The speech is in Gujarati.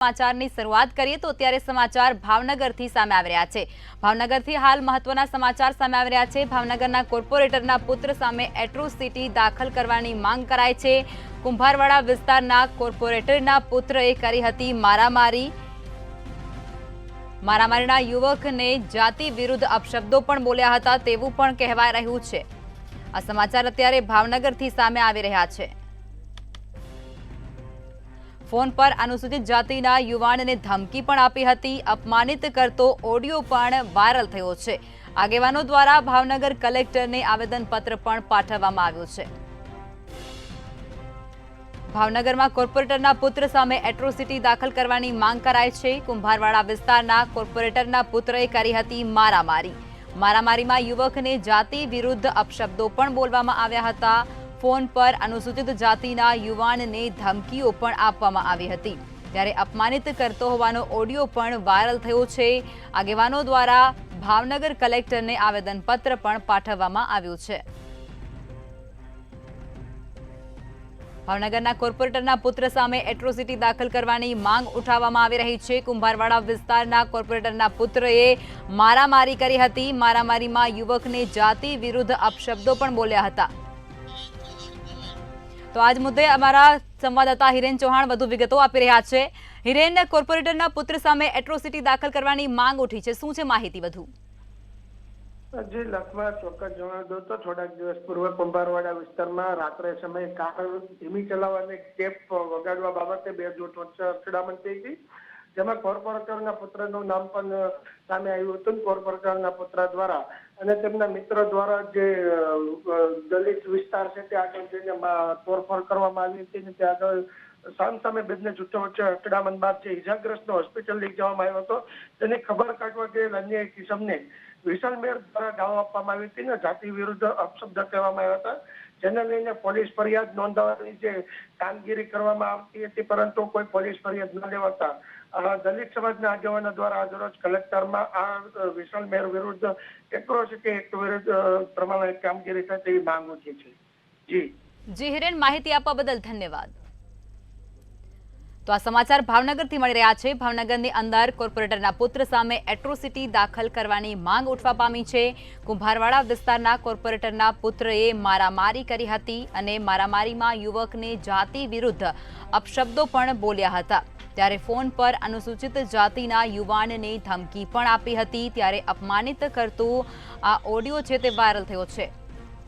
समाचाરની શરૂઆત કરીએ તો અત્યારે સમાચાર ભાવનગરથી સામે આવી રહ્યા છે। ભાવનગરથી હાલ મહત્વના સમાચાર સામે આવી રહ્યા છે। ભાવનગરના કોર્પોરેટરના પુત્ર સામે એટ્રોસિટી દાખલ કરવાની માંગ કરાઈ છે। કુંભારવાડા વિસ્તારના કોર્પોરેટરના પુત્રએ કરી હતી મારામારીના યુવકને જાતિ વિરુદ્ધ અપશબ્દો પણ બોલ્યા હતા તેવું પણ કહેવાય રહ્યું છે। આ સમાચાર અત્યારે ભાવનગરથી સામે આવી રહ્યા છે। फोन पर अनुसूचित जातिना युवानने धमकी पण आपी हती। अपमानित करतो ऑडियो पण वायरल थयो छे। आगेवानो द्वारा भावनगर कलेक्टरने आवेदनपत्र पण पाठववामां आव्युं छे। भावनगरमां कोर्पोरेटरना पुत्र सामे एट्रोसिटी दाखल करवानी मांग कराई छे। कुंभारवाड़ा विस्तारना कोर्पोरेटरना पुत्रए करी हती मारामारीमां युवकने जाति विरुद्ध अपशब्दो पण बोलवामां आव्या हता। फोन पर अनुसूचित जातिना युवानने धमकीओ पण आपवामां आवी हती। त्यारे अपमानित करतो होवानो ऑडियो पण वायरल थयो छे। आगेवानो द्वारा भावनगर कलेक्टरने आवेदनपत्र पण पाठववामां आव्युं छे। भावनगरना कोर्पोरेटरना पुत्र सामे एट्रोसिटी दाखल करवानी मांग उठाववामां आवी रही छे। कुंभारवाड़ा विस्तारना कोर्पोरेटरना पुत्रए मारामारी करी हती। मारामारीमां युवकने जाति विरुद्ध अपशब्दो पण बोल्या हता। तो आज मुद्दे अमारा संवाददाता हिरेन चौहान वधु विगतो आपी रह्या छे। हिरेन, कोर्पोरेटरना पुत्र सामे एट्रोसिटी दाखल करवानी मांग उठी छे, शुं छे माहिती वधु? जी लखमा ચોક્કસ જણાવી દો તો થોડાક દિવસ પૂર્વે કુંભારવાડા વિસ્તારમાં રાત્રે સમયે કાર ધીમી ચલાવવાને ટેપ વગાડવા બાબતે બે જૂથ વચ્ચે અથડામણ થઈ હતી। જેમાં કોર્પોરેટરના પુત્રનું નામ પણ સામે આવ્યું હતું। કોર્પોરેટરના પુત્ર દ્વારા અને તેમના મિત્ર દ્વારા જે દલિત વિસ્તાર છે તે આગળ જઈને તોડફોડ કરવામાં આવી હતી અને ત્યાં આગળ સામસામે બંને જૂથો વચ્ચે અથડામણ બાદ જે ઇજાગ્રસ્તને હોસ્પિટલ લઈ જવામાં આવ્યો હતો તેની ખબર કાઢવા ગયેલ અન્ય એક કિસમને વિશાલમેર દ્વારા ગાળો આપવામાં આવી હતી અને જાતિ વિરુદ્ધ અપશબ્દ કહેવામાં આવ્યા હતા। જેને લઈને પોલીસ ફરિયાદ નોંધવાની જે કામગીરી કરવામાં આવતી હતી પરંતુ કોઈ પોલીસ ફરિયાદ ન લેવાતા દલિત સમાજના આગેવાનો દ્વારા આજરોજ કલેક્ટરમાં આ વિશાલમેર વિરુદ્ધ એટ્રોસિટી એક્ટ વિરુદ્ધ પ્રમાણે કામગીરી થાય તેવી માંગ ઉઠી છે। जी हिरेन, माहिती आपवा बदल धन्यवाद। तो आ समाचार भावनगरथी मळी रह्या छे। भावनगरनी अंदर कोर्पोरेटरना पुत्र सामे एट्रोसिटी दाखल करवानी मांग उठवा पामी छे। कुंभारवाड़ा विस्ताરના कोर्पोरेटरना पुत्रए मारामारी करी हती અને મારામારીમાં યુવકને જાતિ વિરુદ્ધ અપશબ્દો પણ બોલ્યા હતા। ત્યારે ફોન પર અનુસૂચિત જાતિના યુવાનને ધમકી પણ આપી હતી। ત્યારે અપમાનિત કરતો આ ઓડિયો છે તે વાયરલ થયો છે।